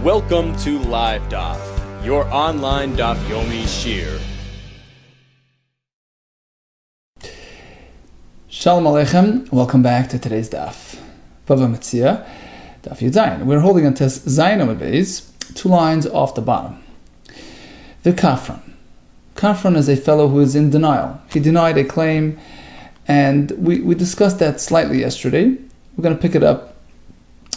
Welcome to Live DAF, your online DAF Yomi Shir. Shalom Aleichem, welcome back to today's DAF. Bava Metzia, DAF Yud. We're holding on to Zayin Amud Beis, 2 lines off the bottom. The Kafran. Kafran is a fellow who is in denial. He denied a claim, and we discussed that slightly yesterday. We're going to pick it up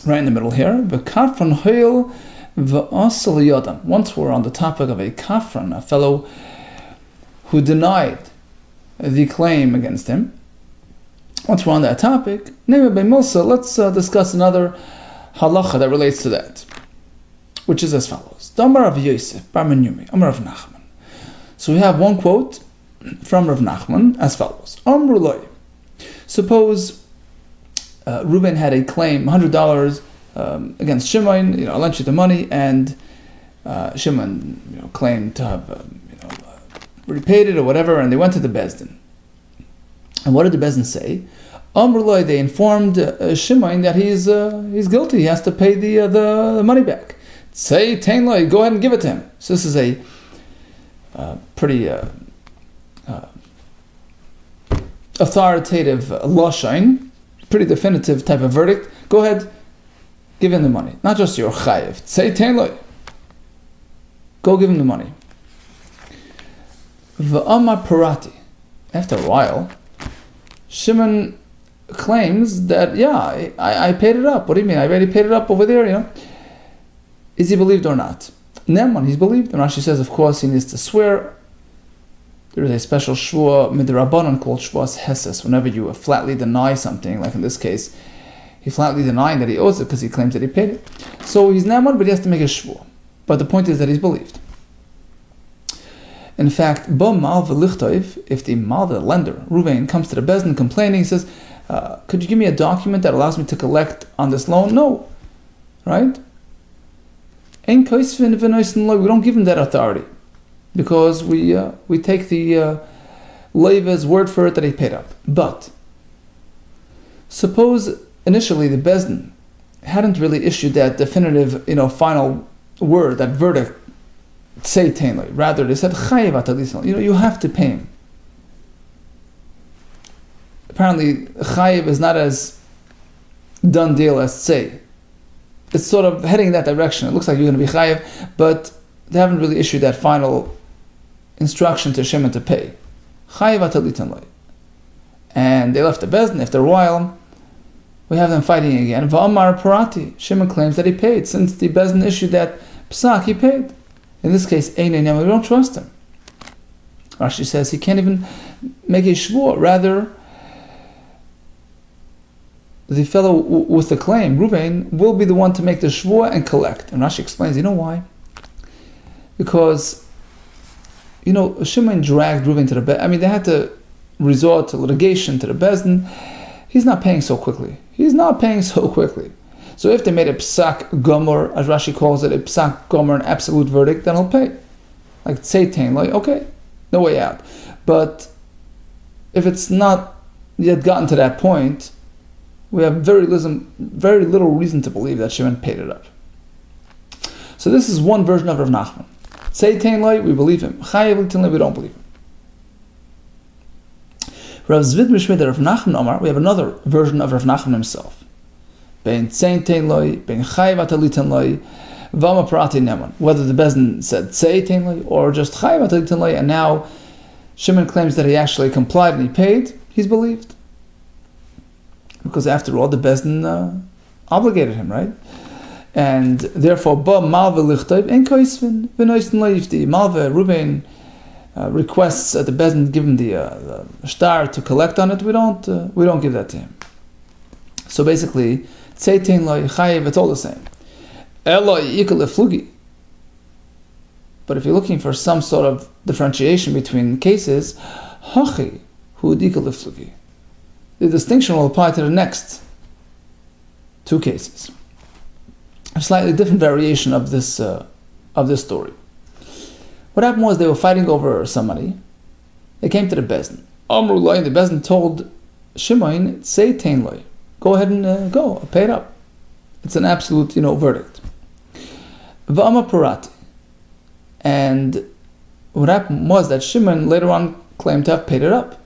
right in the middle here. The Kafran Hoil V'asal Yodam. Once we're on the topic of a Kafran, a fellow who denied the claim against him. Once we're on that topic, let's discuss another halacha that relates to that, which is as follows. Damar of Yosef, Bar Menyumi, Amar of Nachman. So we have one quote from Rav Nachman as follows. Amruloi. Suppose Reuben had a claim, $100 against Shimon, I lent you the money, and Shimon claimed to have repaid it or whatever, and they went to the Bezdin. And what did the Bezdin say? Amruloi, they informed Shimon that he's guilty. He has to pay the money back. Say Tainloi, go ahead and give it to him. So this is a pretty authoritative lashon, pretty definitive type of verdict. Go ahead, give him the money. Not just your chayiv. Say Tainloi. Go give him the money. V'amar parati. After a while, Shimon claims that, I paid it up. What do you mean? I already paid it up over there, Is he believed or not? Neman, he's believed. And Rashi says, of course, he needs to swear. There is a special shvua midrabanan called shvuas heses. Whenever you flatly deny something, like in this case, he flatly denying that he owes it because he claims that he paid it. So he's neman, but he has to make a shvua. But the point is that he's believed. In fact, if the malva lender, Ruvain, comes to the Bezdin complaining, he says, could you give me a document that allows me to collect on this loan? No. Right? We don't give him that authority, because we take the Leva's word for it that he paid up. But suppose initially the Bezdin hadn't really issued that definitive, final word, that verdict, say Tainloi. Rather, they said chayiv atalisal. You have to pay him. Apparently, chayiv is not as done deal as say. It's sort of heading in that direction. It looks like you're going to be chayiv, but they haven't really issued that final instruction to Shimon to pay. Chayiv atalitanloi. And they left the Bezdin. After a while, we have them fighting again. Va'amar parati. Shimon claims that he paid. Since the Bezdin issued that psak, he paid. In this case, we don't trust him. Rashi says he can't even make a shvur. Rather, the fellow with the claim, Ruvain, will be the one to make the shvur and collect. And Rashi explains, you know why? Because, Shimon dragged Ruvain to the Bezdin. They had to resort to litigation, to the Bezdin. He's not paying so quickly. So if they made a psak gomer, as Rashi calls it, a psak gomer, an absolute verdict, then he'll pay. Like say Tainloi, okay, no way out. But if it's not yet gotten to that point, we have very little reason to believe that Shimon paid it up. So this is one version of Rav Nachman. Say Tainloi, we believe him. Chayiv Tainloi, we don't believe him. Rav Zvid Mishmid Rav Nachman Omar, we have another version of Rav Nachman himself. Bein tzein Tainloi, bein chayiv atalitanloi, v'ama parati neman. Whether the Bezdin said say Tainloi or just chayiv atalitanloi, and now Shimon claims that he actually complied and he paid, he's believed. Because after all, the Bezdin obligated him, right? And therefore, ba malva lichtayv en koisvin v'noisn leif. The malva Ruvain requests that the Bezdin give him the shtar to collect on it. We don't give that to him. So basically, say Tainloi, chayiv, it's all the same. Eloi yikal eflugi. But if you're looking for some sort of differentiation between cases, hachi hu yikal eflugi. The distinction will apply to the next 2 cases. A slightly different variation of this story. What happened was they were fighting over some money. They came to the Bezdin. Amrullah, the Bezdin told Shimon, say Tainloi. Go ahead and go, pay it up. It's an absolute, verdict. V'amar parati. And what happened was that Shimon later on claimed to have paid it up.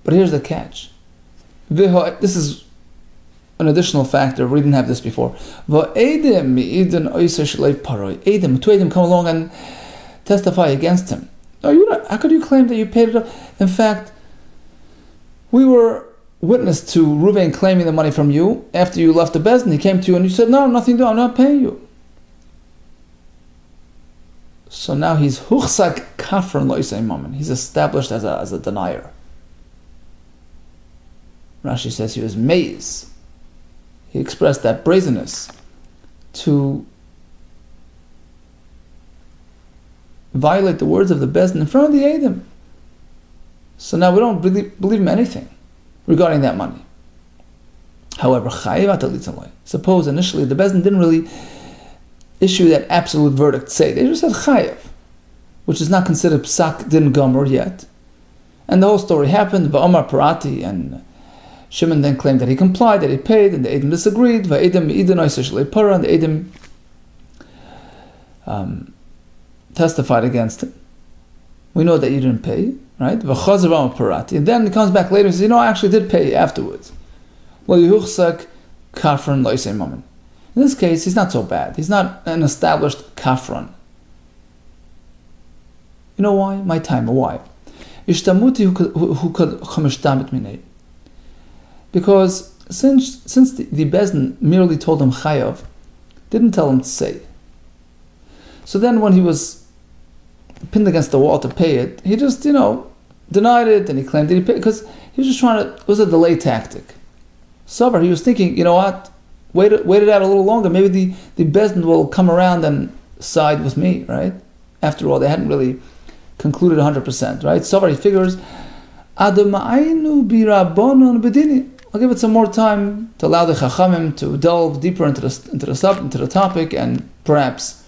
But here's the catch. This is an additional factor. We didn't have this before. Two Eidim come along and testify against him. No, how could you claim that you paid it up? In fact, we were witness to Reuven claiming the money from you after you left the Bezdin. He came to you and you said, no, nothing to do, I'm not paying you. So now he's huchsak kafran loisei mammon. He's established as a denier. Rashi says he was maiz. He expressed that brazenness to violate the words of the Bezdin in front of the Eidim. So now we don't believe him anything regarding that money. However, suppose initially the Bezdin didn't really issue that absolute verdict, say. They just said chayev, which is not considered psak din gomer yet. And the whole story happened, va'omar parati, and Shimon then claimed that he complied, that he paid, and the Eidim disagreed, va'edim idinoi seshlei para, and the Eidim testified against him. We know that you didn't pay, right? V'chazer v'omar parati, and then he comes back later and says, I actually did pay afterwards. Lo yuchsak kafran loisei mammon. In this case, he's not so bad. He's not an established kafran. You know why? My time. Why? Because since the Bezdin merely told him chayav, didn't tell him to say. So then when he was pinned against the wall to pay it, he just, denied it, and he claimed that he paid, because he was just it was a delay tactic. Savar, he was thinking, what? Wait it out a little longer. Maybe the Bezdin will come around and side with me, right? After all, they hadn't really concluded 100%, right? So he figures, I'll give it some more time to allow the Chachamim to delve deeper into the topic, and perhaps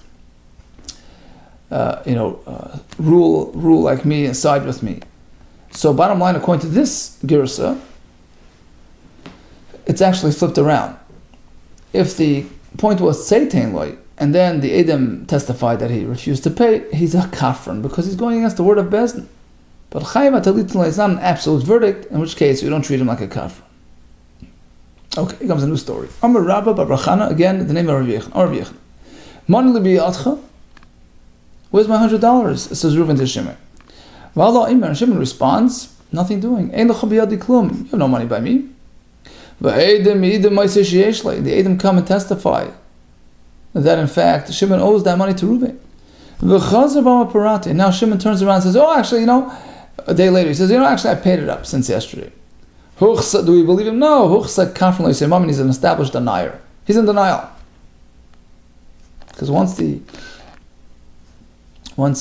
rule like me and side with me. So bottom line, according to this Girsa, it's actually flipped around. If the point was Seitain Loi, and then the Eidim testified that he refused to pay, he's a kafran, because he's going against the word of Bezdin. But Chayiv Atalitin Loi is not an absolute verdict, in which case we don't treat him like a kafran. Okay, here comes a new story. Amar Rabba Babrachana, again, the name of Rabbi Yehuda. Mani Libi Yatcha, where's my $100? It says Reuven to Shimon. V'Allah Imer, Shimon responds, nothing doing. Ein lecha biyadi klum, you have no money by me. The Eidim come and testify that in fact Shimon owes that money to Reuven. And now Shimon turns around and says, actually, a day later he says, actually I paid it up since yesterday. Do we believe him? No. He's an established denier. He's in denial. Because once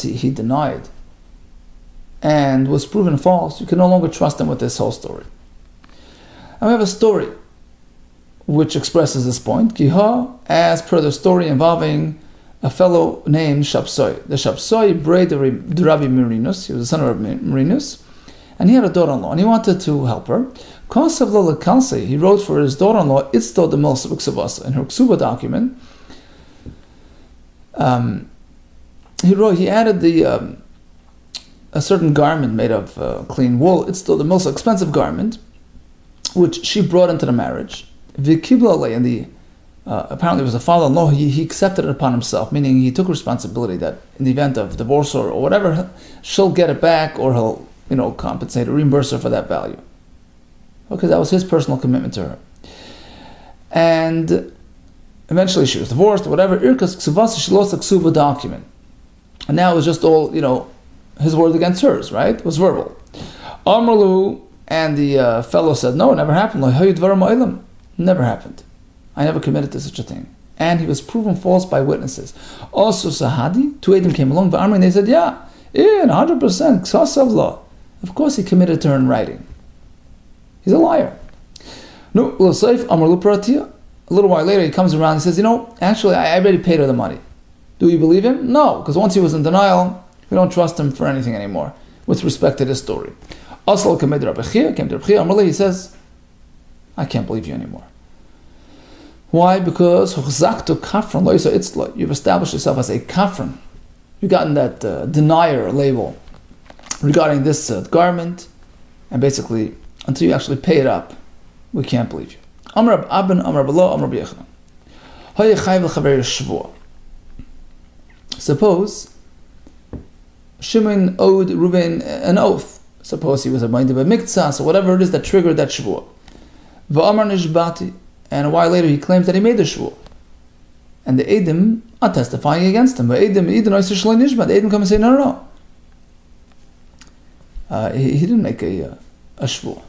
he denied and was proven false, you can no longer trust him with this whole story. And we have a story which expresses this point. Kiha, as per the story involving a fellow named Shapsoi. The Shapsoi bred the Rabbi Marinus. He was the son of Rabbi Marinus, and he had a daughter-in-law, and he wanted to help her. He wrote for his daughter-in-law, Itzto the Milsa Uksavasa. In her Ksuba document, he added a certain garment made of clean wool. Itzto the Milsa, expensive garment, which she brought into the marriage. Vikibla, and apparently it was a father-in-law, he accepted it upon himself, meaning he took responsibility that in the event of divorce or whatever, she'll get it back, or he'll compensate or reimburse her for that value. Okay, that was his personal commitment to her. And eventually she was divorced or whatever. Irkas Ksuvasa, she lost the Ksuba document. And now it was just all, his word against hers, right? It was verbal. Amrlu, and the fellow said, no, it never happened. Never happened. I never committed to such a thing. And he was proven false by witnesses. Also, Sahadi, two Eidim came along, and they said, 100%, Ksasav law. Of course he committed to her in writing. He's a liar. No, a little while later he comes around and says, actually I already paid her the money. Do you believe him? No, because once he was in denial, we don't trust him for anything anymore with respect to this story. Asal came to Rabbi Chia, he says, I can't believe you anymore. Why? Because you've established yourself as a kafran. You've gotten that denier label regarding this garment, and basically, until you actually pay it up, we can't believe you. Amar Abin, Amar Belo, Amar Yehuda. Suppose Shimon owed Reuven an oath. Suppose he was a Bava Metzia, so whatever it is that triggered that shvuah. V'amar nishbati, and a while later he claims that he made the shvuah. And the Eidim are testifying against him. But the Eidim come and say, no. He didn't make a shvuah.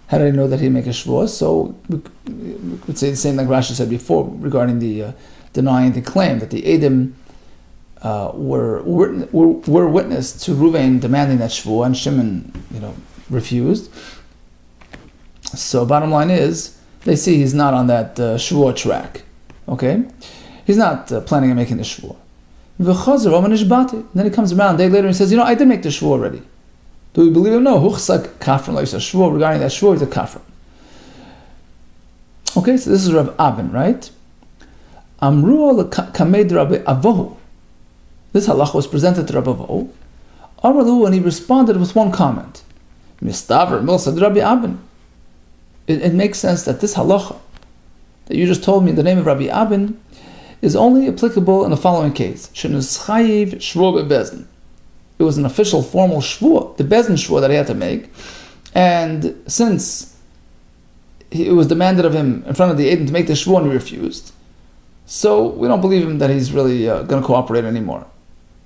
How did I know that he make a shvuah? So we could say the same like Rashi said before regarding the denying the claim that the Eidim were witness to Reuven demanding that shvuah, and Shimon, refused. So bottom line is, they see he's not on that shvuah track. Okay, he's not planning on making the shvuah. Then he comes around a day later and says, I did make the shvuah already. Do we believe him? No. Huchsak kafran, like shvuah. Regarding that shvuah, he's a kafran. Okay, so this is Rav Abin, right? Amru kamed Rabbi Avohu. This halacha was presented to Rabbi Avohu. Amalu, and he responded with one comment. Mistaver milsad Rabbi Abin. It makes sense that this halacha that you just told me in the name of Rabbi Abin is only applicable in the following case. Shenuschayiv shvuah bebezdin. It was an official, formal shvuah, the bezdin shvuah that he had to make, and since it was demanded of him in front of the Eidim to make the shvuah and he refused, so we don't believe him that he's really going to cooperate anymore,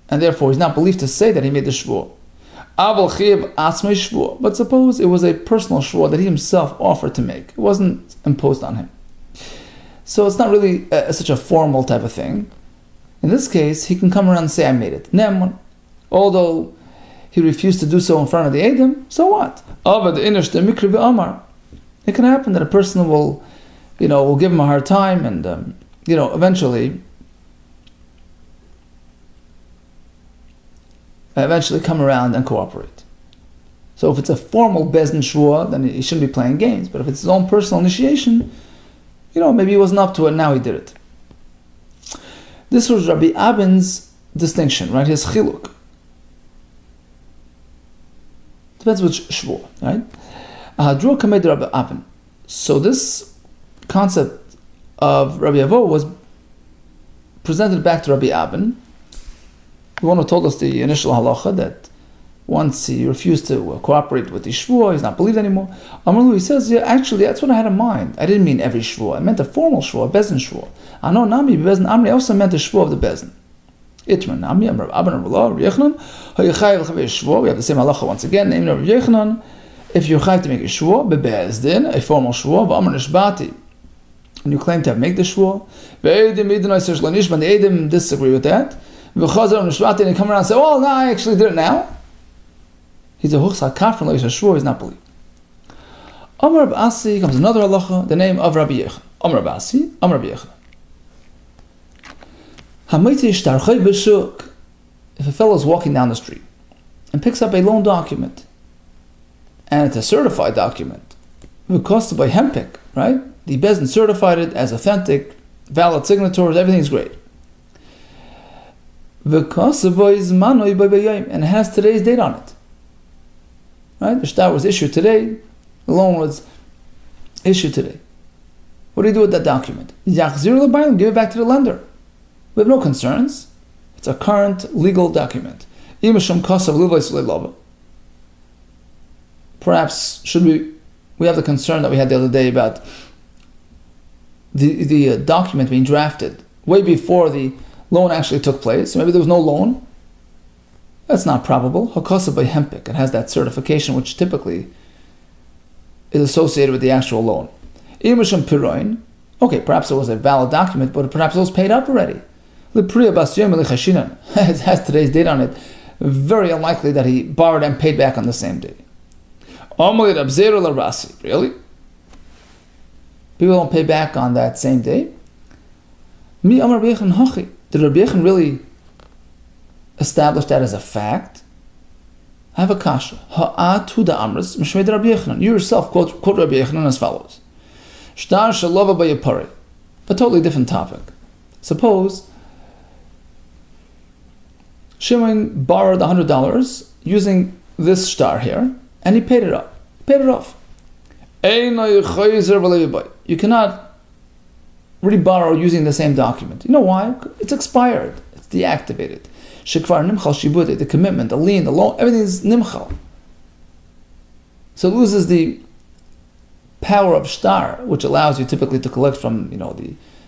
and therefore he's not believed to say that he made the shvuah. Aval chiyav asmei shvuah, but suppose it was a personal shvuah that he himself offered to make; it wasn't imposed on him. So it's not really such a formal type of thing. In this case, he can come around and say, "I made it." Ne'emun. Although he refused to do so in front of the Eidim, so what? It can happen that a person will give him a hard time, and eventually come around and cooperate. So if it's a formal bezdin shvuah, then he shouldn't be playing games. But if it's his own personal initiation, maybe he wasn't up to it, now he did it. This was Rabbi Abin's distinction, right? His chiluk. Depends which shvuah, right? So this concept of Rabbi Avoh was presented back to Rabbi Abin, the one who told us the initial halacha that once he refused to cooperate with the shvuah, he's not believed anymore. Amrulu, he says, actually, that's what I had in mind. I didn't mean every shvuah. I meant a formal shvuah, a bezdin shvuah. I know Nami, bezdin Amri, I also meant the shvuah of the bezdin. Itman Nami, Amr Abin, Amr Rabbi Yechanan, Hayachayev l'chavei shvuah. We have the same halacha once again, named Rabbi Yechanan. If you're chayev to make a shvuah, bebezdin, a formal shvuah, v'amr nishbati, and you claim to have made the shvuah, ve'edim idinai sesh l'nishban, the Eidim disagree with that, v'chazar nishbati, and they come around and say, no, I actually did it now. He's a huchsa kafran, like shvuah, he's not believed. Amr Rabbi Asi, comes another halacha, the name of Rabbi Yechon. Amr Rabbi Asi, Amr Rabbi Yechon. If a fellow is walking down the street and picks up a loan document, and it's a certified document, accosted by hempik, right? The bezdin certified it as authentic, valid signatures, everything's great. And it has today's date on it. Right? The shtar was issued today, the loan was issued today. What do you do with that document? Give it back to the lender. We have no concerns. It's a current legal document. Perhaps we have the concern that we had the other day about the document being drafted way before the loan actually took place. So maybe there was no loan. That's not probable. Hakasa by hempik. It has that certification which typically is associated with the actual loan. Okay, perhaps it was a valid document, but perhaps it was paid up already. It has today's date on it. Very unlikely that he borrowed and paid back on the same day. Really? People don't pay back on that same day? Did Rabbi Yehuda really establish that as a fact? I have a kasha. Ha'atu da amris mishmei Rabbi Yehuda. You yourself quote Rabbi Yehuda as follows. Shtar shalova bayapari. A totally different topic. Suppose Shimon borrowed $100 using this shtar here, and he paid it up. Paid it off. You cannot re-borrow using the same document. You know why? It's expired. It's deactivated. Shekvar nimchal shibudeh, the commitment, the lien, the loan, everything is nimchal. So it loses the power of shtar, which allows you typically to collect from,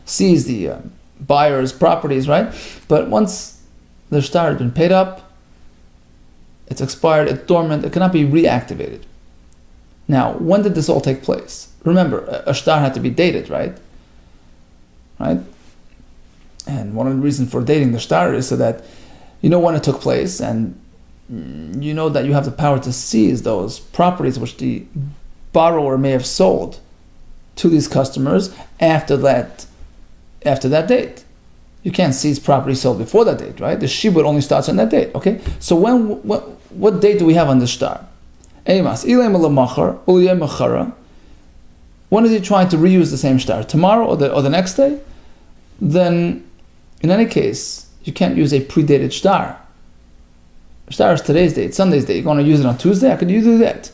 seize the buyer's properties, right? But once the shtar has been paid up, it's expired, it's dormant, it cannot be reactivated. Now, when did this all take place? Remember, a shtar had to be dated, right? Right? And one of the reasons for dating the shtar is so that you know when it took place, and you know that you have the power to seize those properties which the borrower may have sold to these customers after that date. You can't seize property sold before that date, right? The shibud only starts on that date. Okay, so what date do we have on the shtar? When is he trying to reuse the same shtar? Tomorrow or the next day? Then, in any case, you can't use a predated shtar. Shtar is today's date, Sunday's date. You're going to use it on Tuesday? How can you do that?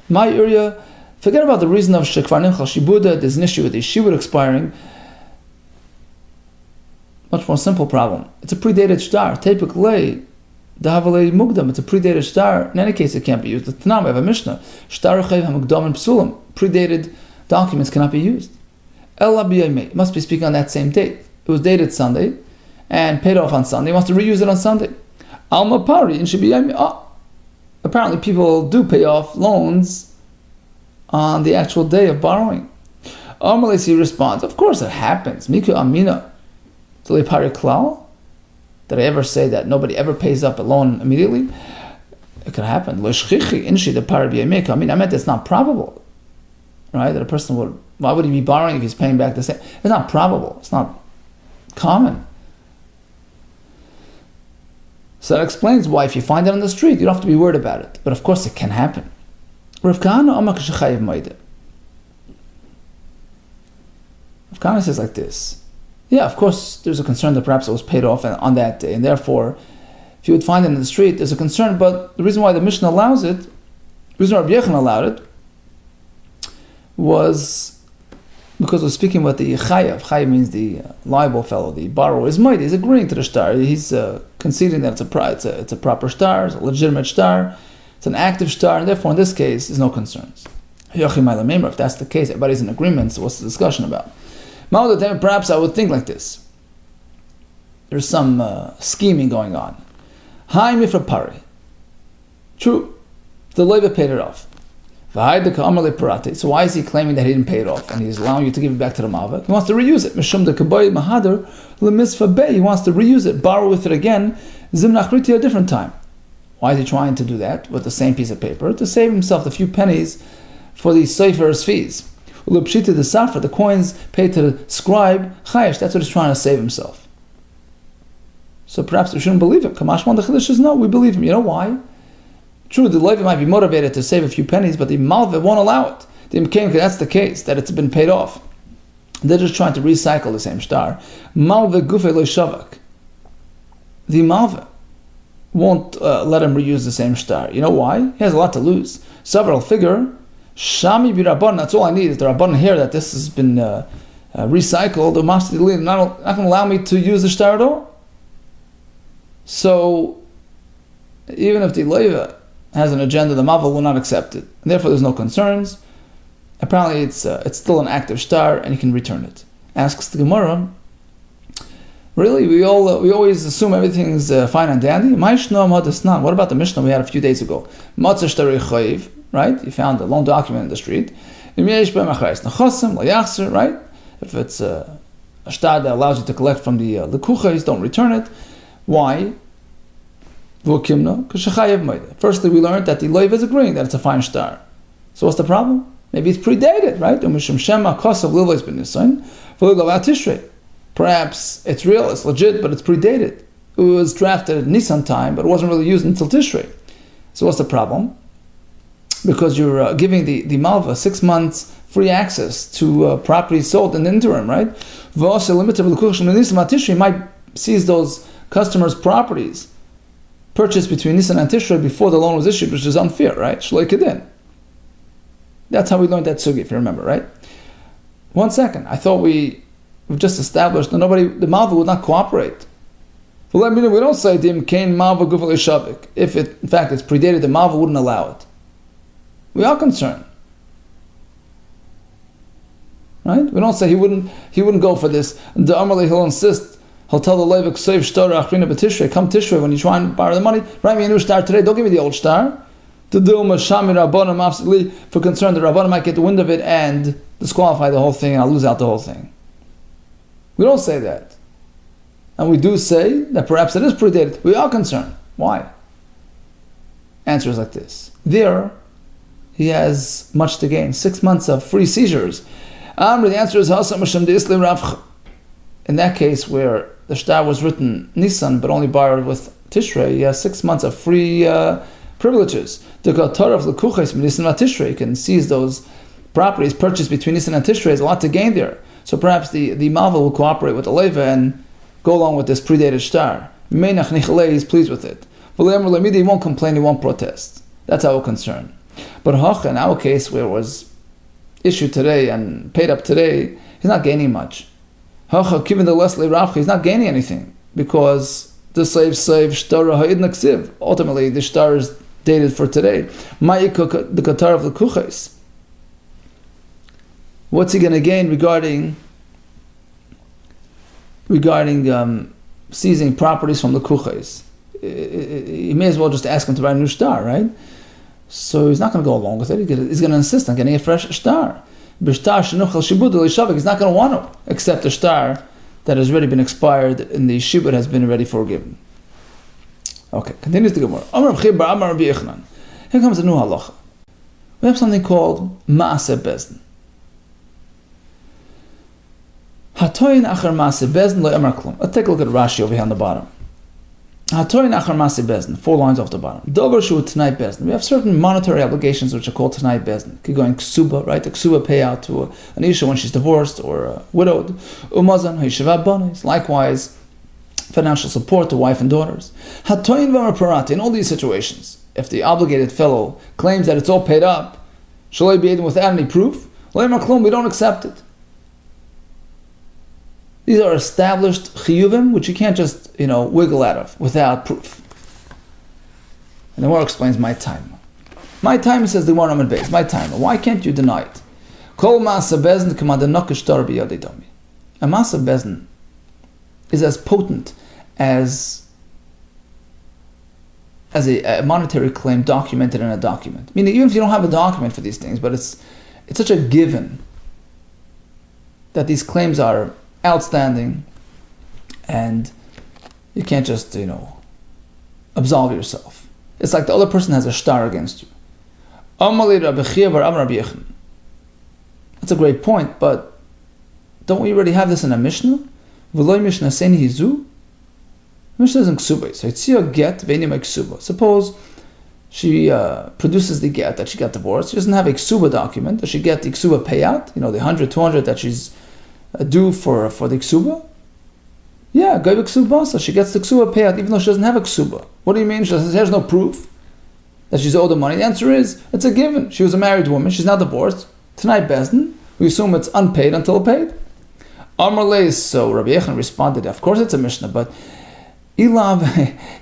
My area, forget about the reason of shekvar nimchal shibuda. There's an issue with the shibud expiring. Much more simple problem. It's a predated shtar. Tepik lei, dahavalei mugdam. It's a predated shtar. In any case, it can't be used. The Tanam, we have a Mishnah. Shtar chayv hamugdam and psulim. Predated documents cannot be used. Ella b'yamei. Must be speaking on that same date. It was dated Sunday and paid off on Sunday. He wants to reuse it on Sunday. Alma pari and should be apparently people do pay off loans on the actual day of borrowing. Amalesi responds, of course it happens. Miku amina. Did I ever say that nobody ever pays up a loan immediately? It could happen. I meant it's not probable, right? That a person would. Why would he be borrowing if he's paying back the same? It's not probable. It's not common. So that explains why if you find it on the street, you don't have to be worried about it. But of course, it can happen. Rav Kahana says like this. Yeah, of course, there's a concern that perhaps it was paid off on that day, and therefore, if you would find it in the street, there's a concern. But the reason why the Mishnah allows it, the reason Rabbi Yehuda allowed it, was because we're speaking about the chayav. Chayav means the liable fellow, the borrower is mighty. He's agreeing to the shtar. He's conceding that it's a proper shtar, it's a legitimate shtar, it's an active shtar, and therefore, in this case, there's no concerns. If that's the case, everybody's in agreement. So what's the discussion about? Perhaps I would think like this. There's some scheming going on. Hi mifra pari. True, the leva paid it off. So why is he claiming that he didn't pay it off and he's allowing you to give it back to the malva? He wants to reuse it. He wants to reuse it, borrow with it again, zimnachriti a different time. Why is he trying to do that with the same piece of paper? To save himself the few pennies for the sefer's fees. The safra, the coins paid to the scribe, chayesh, that's what he's trying to save himself. So perhaps we shouldn't believe him. Kamashman the Chiddush is no, we believe him. You know why? True, the Levi might be motivated to save a few pennies, but the Malva won't allow it. That's the case, that it's been paid off. They're just trying to recycle the same shtar. Malva gufe lo shavak. The Malva won't let him reuse the same shtar. You know why? He has a lot to lose. Several figure. Shami birabban, that's all I need is the rabban here that this has been recycled. The master not going to allow me to use the shtar at all. So even if the leva has an agenda, the mavel will not accept it, and therefore there's no concerns. Apparently, it's still an active shtar, and you can return it. Asks the Gemara. Really, we always assume everything's fine and dandy. What about the Mishnah we had a few days ago? Right? You found a loan document in the street. Right? If it's a shtar that allows you to collect from the lekuchas, don't return it. Why? Firstly, we learned that the loiv is agreeing that it's a fine shtar. So what's the problem? Maybe it's predated, right? Perhaps it's real, it's legit, but it's predated. It was drafted at Nisan time, but it wasn't really used until Tishrei. So what's the problem? Because you're giving the Malva 6 months free access to property sold in the interim, right? He might seize those customers' properties purchased between Nisan and Tishrei before the loan was issued, which is unfair, right? Shloikadin. That's how we learned that sugi, if you remember, right? 1 second. I thought we've just established that the Malva would not cooperate. Well, we don't say dim kain Malva gufal ishavik. If it, in fact, it's predated, the Malva wouldn't allow it. We are concerned, right? We don't say he wouldn't go for this. The Amarli, he'll insist. He'll tell the Levik save shtar achrina b'tishrei. Come Tishrei when you try and borrow the money. Write me a new shtar today. Don't give me the old shtar. To do mashami rabbanim absolutely for concern that rabbanim might get the wind of it and disqualify the whole thing, and I'll lose out the whole thing. We don't say that, and we do say that perhaps it is predated. We are concerned. Why? Answer is like this. There, he has much to gain. 6 months of free seizures. The answer is in that case where the shtar was written Nisan but only borrowed with Tishrei, he has 6 months of free privileges. The Qatar of Lekuches Nisan and Tishrei can seize those properties purchased between Nisan and Tishrei. There's a lot to gain there. So perhaps the Malva will cooperate with the Leva and go along with this predated shtar. He's pleased with it. He won't complain, he won't protest. That's our concern. But Hoch, in our case, where it was issued today and paid up today, he's not gaining much. Hoch, given the Leslie Rafchi, he's not gaining anything because the slave shtar ha'id naksiv. Ultimately, the shtar is dated for today. The Qatar of the Kuches. What's he going to gain regarding seizing properties from the Kuches? He may as well just ask him to write a new shtar, right? So he's not going to go along with it. He's going to insist on getting a fresh shtar. He's not going to want to accept a shtar that has already been expired and the shibud has been already forgiven. Okay, continues the Gemara. Here comes a new halacha. We have something called Maaseh Bezdin. Hatoyin achar Maaseh Bezdin lo emar klum. Let's take a look at Rashi over here on the bottom. Hatoyin achar Maaseh Bezdin, 4 lines off the bottom. Dover shu t'nai Bezdin. We have certain monetary obligations which are called t'nai Bezdin. Going ksuba, right? The ksuba payout to an isha when she's divorced or widowed. Umazan hayshava bonis. Likewise, financial support to wife and daughters. Hatoyin v'amar parati. In all these situations, if the obligated fellow claims that it's all paid up, shaloi be without any proof, lo emar klum, we don't accept it. These are established chiyuvim, which you can't just, wiggle out of without proof. And the Gemara explains my time. My time, says the Gemara Amud Beis. My time. Why can't you deny it? Kol Maaseh Bezdin k'mada nokesh tar b'yadei dami. A Maaseh Bezdin is as potent as a monetary claim documented in a document. Meaning, even if you don't have a document for these things, but it's such a given that these claims are outstanding, and you can't just, absolve yourself. It's like the other person has a shtar against you. That's a great point, but don't we already have this in a Mishnah? Mishnah isn't ksuba. So it's your get, ksuba. Suppose she produces the get that she got divorced. She doesn't have a ksuba document. Does she get the ksuba payout? The 100, 200 that she's due for the ksuba? Yeah, go ksuba. So she gets the ksuba payout even though she doesn't have a ksuba. What do you mean? She has no proof that she's owed the money. The answer is, it's a given. She was a married woman. She's now divorced. Tonight, Bezdin, we assume it's unpaid until paid. Amar, so Rabbi Yechon responded, of course it's a Mishnah, but Ilav,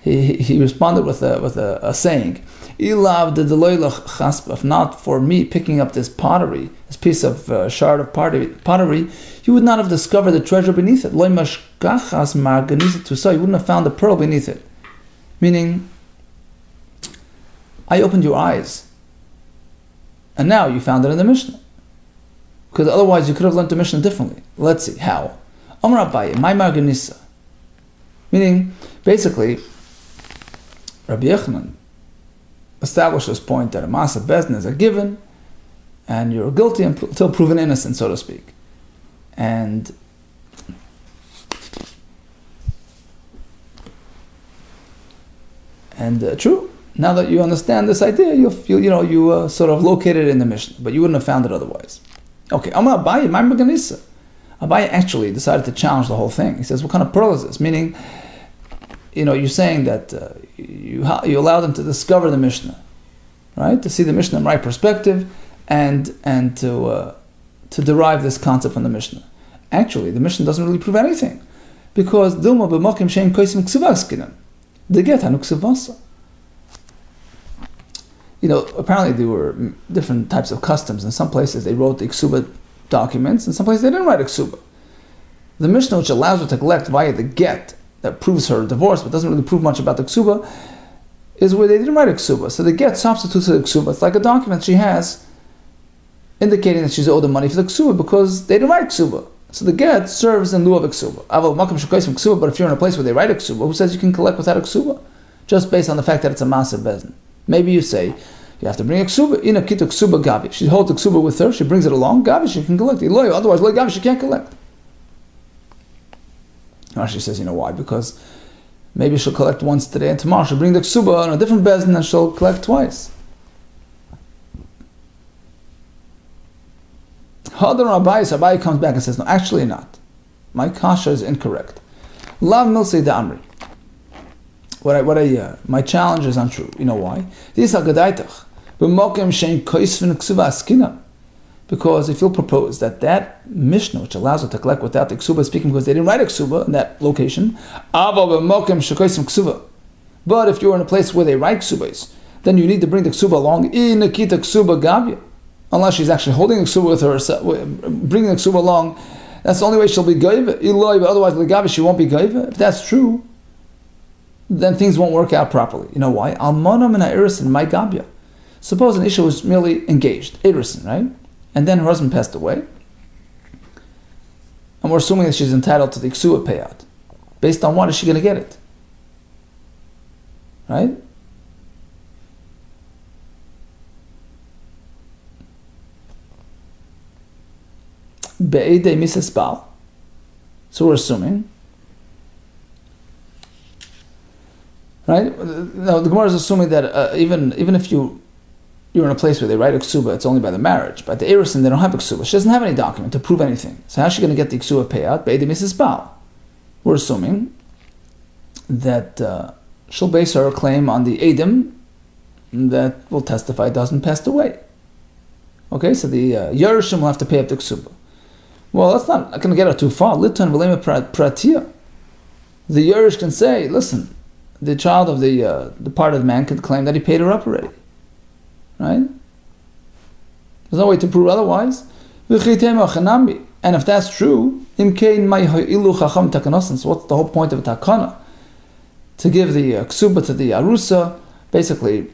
he responded with a saying, Ilav the deloylach chasp, if not for me picking up this pottery, this piece of shard of pottery, you would not have discovered the treasure beneath it. Loy mashkachas marganisa to say, you wouldn't have found the pearl beneath it. Meaning, I opened your eyes, and now you found it in the Mishnah. Because otherwise you could have learned the Mishnah differently. Let's see, how? Amar Abaye, my marganisa. Meaning, basically, Rabbi Yehuda established this point that a Maaseh Bezdin is a given, and you're guilty until proven innocent, so to speak. And true, Now that you understand this idea, you sort of located it in the Mishnah, but you wouldn't have found it otherwise. Okay, Amar Abaye, my Meganisa. Abaye actually decided to challenge the whole thing. He says, what kind of pearl is this? Meaning, you're saying that you allow them to discover the Mishnah, right? To see the Mishnah in the right perspective, and to derive this concept from the Mishnah. Actually, the Mishnah doesn't really prove anything, because Dilma b'mokim shein koisim ksuvas the get hanu ksuvasa. Apparently there were different types of customs. In some places they wrote the ksuba documents, in some places they didn't write a ksuba. The Mishnah, which allows her to collect via the get, that proves her divorce, but doesn't really prove much about the ksuba, is where they didn't write a ksuba. So the get substitutes the ksuba. It's like a document she has indicating that she's owed the money for the ksuba because they didn't write ksuba. So the get serves in lieu of a ksuba. But if you're in a place where they write a ksuba, who says you can collect without a ksuba? Just based on the fact that it's a maser bezin. Maybe you say, you have to bring a ksuba, in a kita ksuba gavi. She holds the ksuba with her, she brings it along, gavi, she can collect. Otherwise, gavi, she can't collect. Rashi says, why? Because maybe she'll collect once today and tomorrow she'll bring the ksuba on a different bezin and she'll collect twice. Hadar Abaye comes back and says, no, actually not. My kasha is incorrect. Lav milsei da'amri. My challenge is untrue. You know why? Because if you'll propose that Mishnah, which allows her to collect without the ksuba, speaking because they didn't write a ksuba in that location, but if you're in a place where they write ksubas, then you need to bring the ksuba along, unless she's actually holding the ksuba with her, bringing the ksuba along. That's the only way she'll be gaiva. Otherwise, she won't be gaiva. If that's true, then things won't work out properly. You know why? Almana min ha'irisin my gabya. Suppose an isha was merely engaged, irisin, right? And then her husband passed away. And we're assuming that she's entitled to the ksuba payout. Based on what is she going to get it? Right? Be'edei mises bal. So we're assuming. Right? Now the Gemara is assuming that even if you're in a place where they write a ksuba, it's only by the marriage. But the Erison, they don't have a ksuba. She doesn't have any document to prove anything. So how's she going to get the ksuba payout? Be'edei mises bal. We're assuming that she'll base her claim on the edim that will testify the husband passed away. Okay, so the Yerushim will have to pay up the ksuba. Well, that's not going to get her too far. Litan v'lema pratia. The Yerush can say, listen, the child of the departed man can claim that he paid her up already. Right? There's no way to prove otherwise. And if that's true, so what's the whole point of a takana? To give the ksuba to the arusa, basically,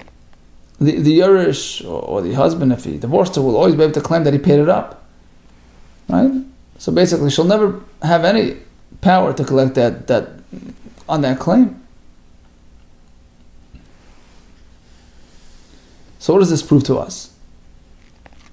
the Yerush or the husband, if he divorced her, will always be able to claim that he paid it up. Right? So basically, she'll never have any power to collect that on that claim. So what does this prove to us?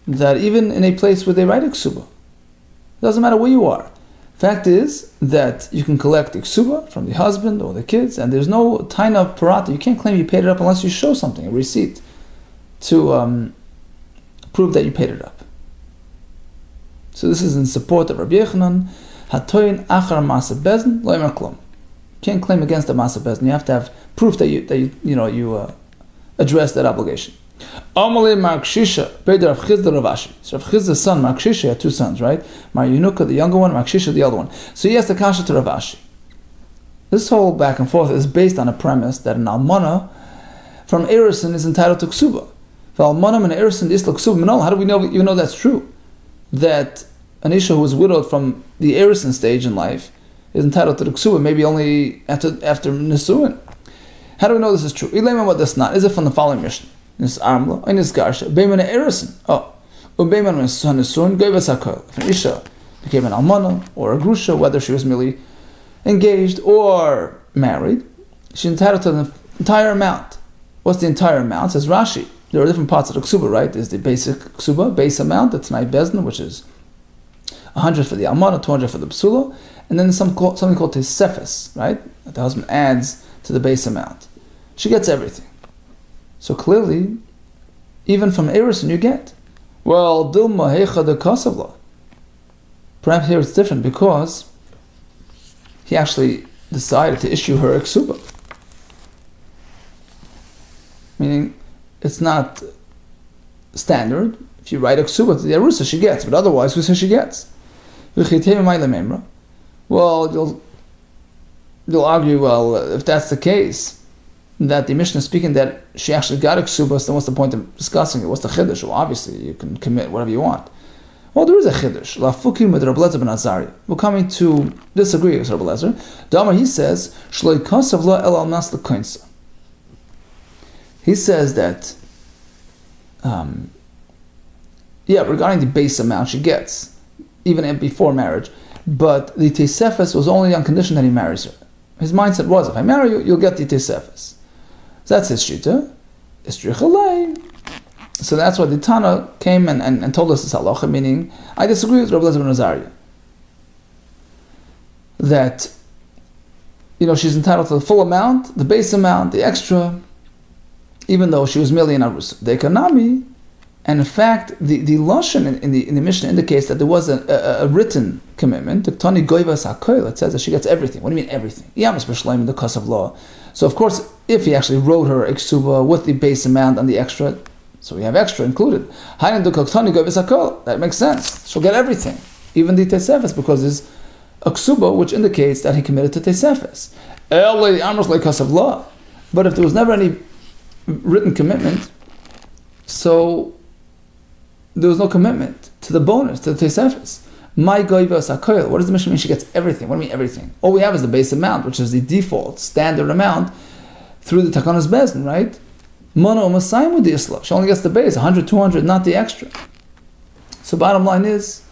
That even in a place where they write a ksuba, it doesn't matter where you are. Fact is that you can collect the ksuba from the husband or the kids, and there's no taina of parata. You can't claim you paid it up unless you show something, a receipt, to prove that you paid it up. So this is in support of Rabbi Yechanan. Hatoyin achar masa bezin lo yomer klum. You can't claim against the masa bezin. You have to have proof that you address that obligation. Amalei Mar Kshisha, Beder Rav Chizda Rav Ashi. So Rav Chizda's son, Mar Kshisha, had two sons, right? Mar Yenuka, the younger one, Mar Kshisha, the older one. So he asked the kasha to Rav Ashi. This whole back and forth is based on a premise that an almana from Erison is entitled to ksuba. Almana min Erison isla ksuba minol. How do we know? You know that's true. That an isha who was widowed from the Erison stage in life is entitled to the ksuba, maybe only after nisuin. How do we know this is true? What this not? Is it from the following mission? Nis armla, nis garsha, beiman erison. Oh, ubeiman when son is soon, gavas hakol. If an isha became an almana or a grusha, whether she was merely engaged or married, she's entitled to the entire amount. What's the entire amount? Says Rashi. There are different parts of the ksuba, right? There's the basic ksuba, base amount, that's nai bezna, which is 100 for the almana, 200 for the psula, and then there's something called tesefes, right? That the husband adds to the base amount. She gets everything. So clearly, even from Erison you get. Well, Dilma Heicha de Kosovla. Perhaps here it's different because he actually decided to issue her a ksuba. Meaning, it's not standard. If you write a ksuba to the Arusa, she gets, but otherwise, who says she gets? Well, you'll argue, well, if that's the case, that the Mishnah is speaking that she actually got a ksuba, then what's the point of discussing it? What's the chiddush? Well, obviously, you can commit whatever you want. Well, there is a chiddush. Lafukim with Rabbi Lezer ben Azari. We're coming to disagree with Rabbi Lezer. Damar, he says, Shloi kasav la el al nas l'koinsa. He says that, regarding the base amount she gets, even before marriage, but the tesefes was only on condition that he marries her. His mindset was, if I marry you, you'll get the tesefes. So that's his shita. So that's why the Tana came and told us this halacha, meaning, I disagree with Rabbi Lezer ben Azariah. That, she's entitled to the full amount, the base amount, the extra, even though she was merely an Arusa. The Ekanami, and in fact, the Lashon in the Mishnah indicates that there was a written commitment. It says that she gets everything. What do you mean everything? The cost of law. So of course, if he actually wrote her a ksuba with the base amount and the extra, so we have extra included. That makes sense. She'll get everything, even the tesefes, because there's a ksuba which indicates that he committed to tesefes. But if there was never any written commitment, so there was no commitment to the bonus, to the tesefes. What does the Mishnah mean? She gets everything. What do you mean everything? All we have is the base amount, which is the default, standard amount through the Takanas Bezin, right? Mono Masayim with the Isla. She only gets the base, 100, 200, not the extra. So bottom line is,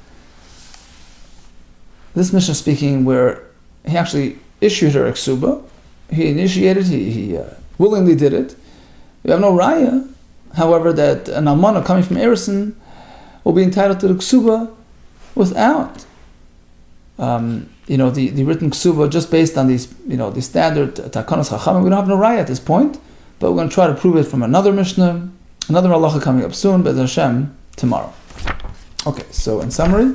this Mishnah speaking where he actually issued her a ksuba, he initiated, he willingly did it. We have no raya, however, that an almana coming from Erison will be entitled to the ksuba without, the written ksuba just based on these, the standard takanos chachamim. We don't have no raya at this point, but we're going to try to prove it from another Mishnah, another halacha coming up soon, Be'ez Hashem, tomorrow. Okay, so in summary,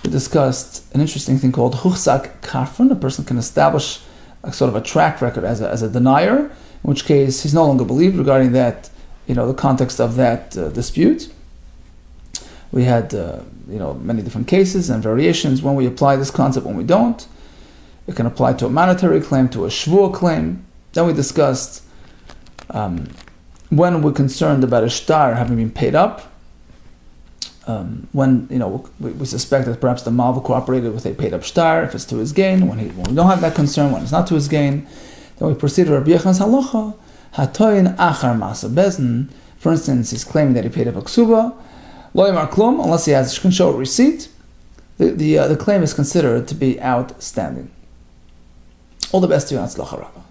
we discussed an interesting thing called huchzak karfan. A person can establish a sort of a track record as a denier, in which case he's no longer believed regarding that, the context of that dispute. We had, many different cases and variations when we apply this concept, when we don't. It can apply to a monetary claim, to a shvuah claim. Then we discussed when we're concerned about a shtar having been paid up, when we suspect that perhaps the malva cooperated with a paid up shtar, if it's to his gain, when we don't have that concern, when it's not to his gain, then we proceed to Rabbi Yechon's halacha, hatoyin achar masa bezin. For instance, he's claiming that he paid up a ksuba, lo yamar klum, unless he can show a receipt, the claim is considered to be outstanding. All the best to you, Hatzlacha Rabbah.